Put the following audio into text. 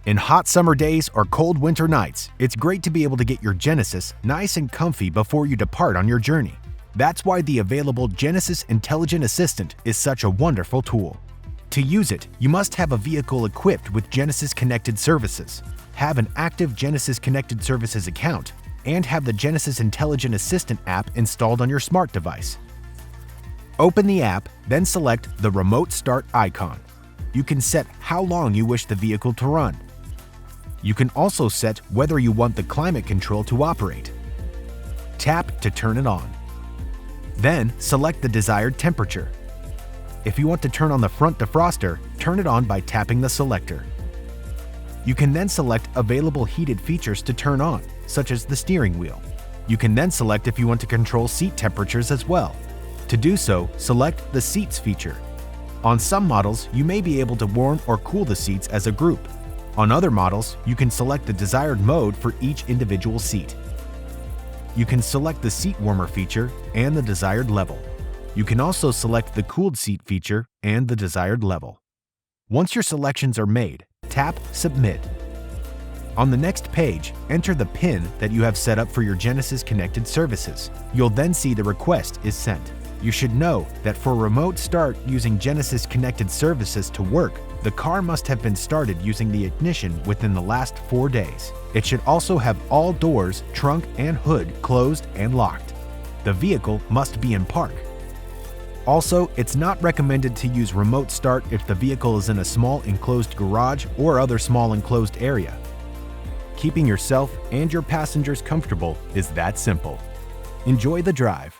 In hot summer days or cold winter nights, it's great to be able to get your Genesis nice and comfy before you depart on your journey. That's why the available Genesis Intelligent Assistant is such a wonderful tool. To use it, you must have a vehicle equipped with Genesis Connected Services, have an active Genesis Connected Services account, and have the Genesis Intelligent Assistant app installed on your smart device. Open the app, then select the Remote Start icon. You can set how long you wish the vehicle to run. You can also set whether you want the climate control to operate. Tap to turn it on. Then select the desired temperature. If you want to turn on the front defroster, turn it on by tapping the selector. You can then select available heated features to turn on, such as the steering wheel. You can then select if you want to control seat temperatures as well. To do so, select the Seats feature. On some models, you may be able to warm or cool the seats as a group. On other models, you can select the desired mode for each individual seat. You can select the seat warmer feature and the desired level. You can also select the cooled seat feature and the desired level. Once your selections are made, tap Submit. On the next page, enter the PIN that you have set up for your Genesis Connected Services. You'll then see the request is sent. You should know that for remote start using Genesis Connected Services to work, the car must have been started using the ignition within the last 4 days. It should also have all doors, trunk, and hood closed and locked. The vehicle must be in park. Also, it's not recommended to use remote start if the vehicle is in a small enclosed garage or other small enclosed area. Keeping yourself and your passengers comfortable is that simple. Enjoy the drive.